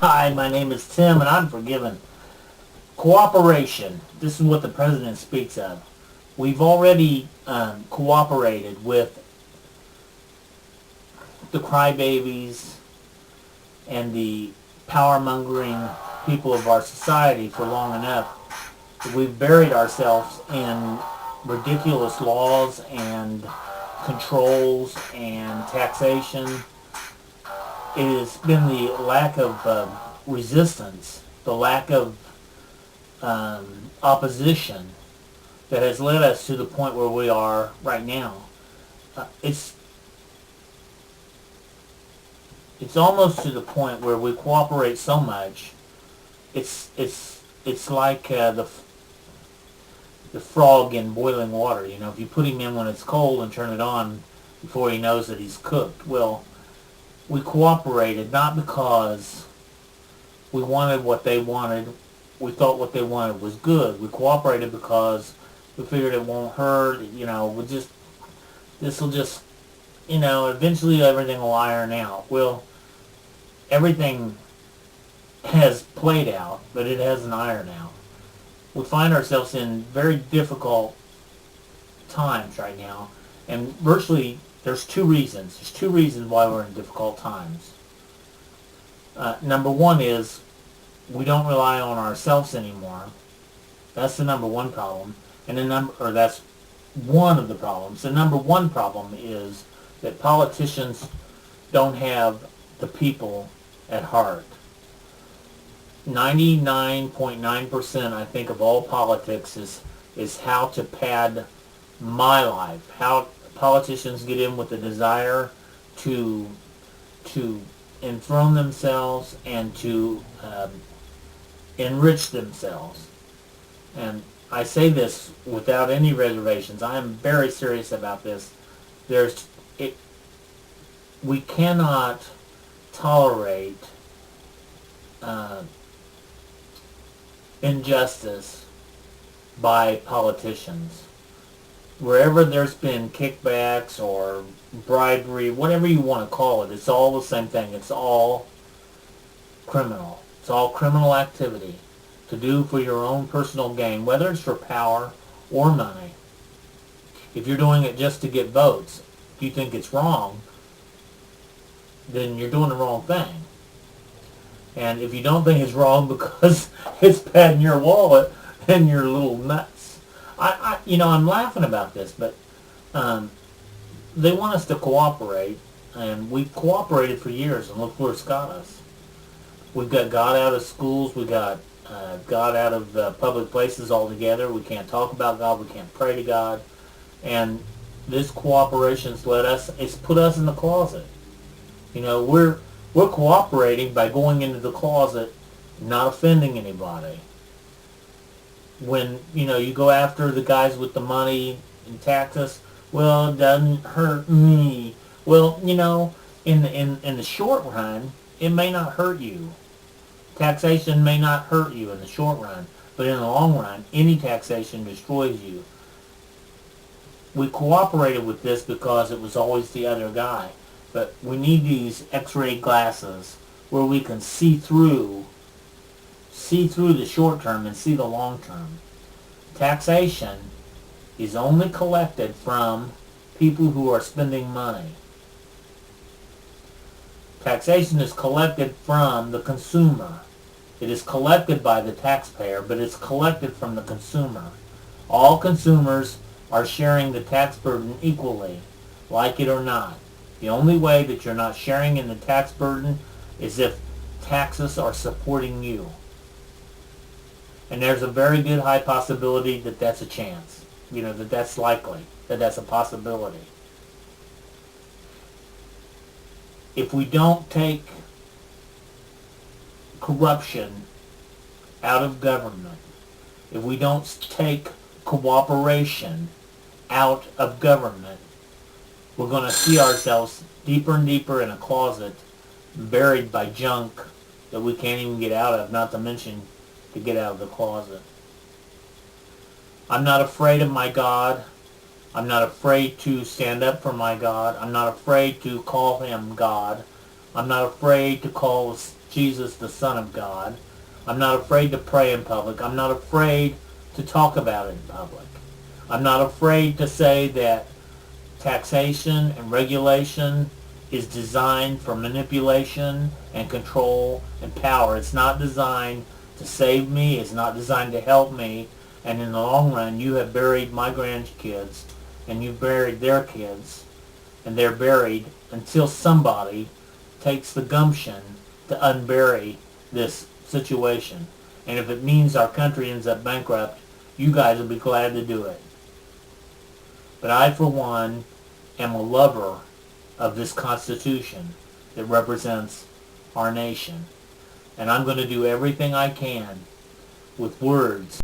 Hi, my name is Tim, and I'm forgiven. Cooperation. This is what the president speaks of. We've already cooperated with the crybabies and the power-mongering people of our society for long enough. We've buried ourselves in ridiculous laws and controls and taxation. It has been the lack of resistance, the lack of opposition that has led us to the point where we are right now. It's almost to the point where we cooperate so much. It's like the frog in boiling water. You know, if you put him in when it's cold and turn it on before he knows that he's cooked. Well, we cooperated not because we wanted what they wanted. We thought what they wanted was good. We cooperated because we figured it won't hurt. You know, this will just, eventually everything will iron out. Well, everything has played out, but it hasn't ironed out. We find ourselves in very difficult times right now, and virtually there's two reasons. There's two reasons why we're in difficult times. Number one is we don't rely on ourselves anymore. That's the number one problem. And that's one of the problems. The number one problem is that politicians don't have the people at heart. 99.9% I think of all politics is how to pad my life. How politicians get in with the desire to enthrone themselves and to enrich themselves. And I say this without any reservations. I am very serious about this. We cannot tolerate injustice by politicians. Wherever there's been kickbacks or bribery, whatever you want to call it, it's all the same thing. It's all criminal. It's all criminal activity to do for your own personal gain, whether it's for power or money. If you're doing it just to get votes, if you think it's wrong, then you're doing the wrong thing. And if you don't think it's wrong because it's padding your wallet, then you're a little nuts. I'm laughing about this, but they want us to cooperate, and we've cooperated for years, and look where it's got us. We've got God out of schools. We got God out of public places altogether. We can't talk about God. We can't pray to God. And this cooperation's it's put us in the closet. We're cooperating by going into the closet, not offending anybody. When, you go after the guys with the money and tax us, well, it doesn't hurt me. Well, in the short run, it may not hurt you. Taxation may not hurt you in the short run, but in the long run, any taxation destroys you. We cooperated with this because it was always the other guy. But we need these x-ray glasses where we can see through the short term and see the long term. Taxation is only collected from people who are spending money. Taxation is collected from the consumer. It is collected by the taxpayer, but it's collected from the consumer. All consumers are sharing the tax burden equally, like it or not. The only way that you're not sharing in the tax burden is if taxes are supporting you. And there's a very good high possibility that that's a chance. That that's likely, that that's a possibility. If we don't take corruption out of government, if we don't take cooperation out of government, we're going to see ourselves deeper and deeper in a closet, buried by junk that we can't even get out of, not to mention to get out of the closet. I'm not afraid of my God. I'm not afraid to stand up for my God. I'm not afraid to call him God. I'm not afraid to call Jesus, the Son of God. I'm not afraid to pray in public. I'm not afraid to talk about it in public. I'm not afraid to say that taxation and regulation is designed for manipulation and control and power. It's not designed to save me. It's not designed to help me. And in the long run, you have buried my grandkids, and you've buried their kids, and they're buried until somebody takes the gumption to unbury this situation. And if it means our country ends up bankrupt, you guys will be glad to do it. But I, for one, am a lover of this Constitution that represents our nation. And I'm going to do everything I can with words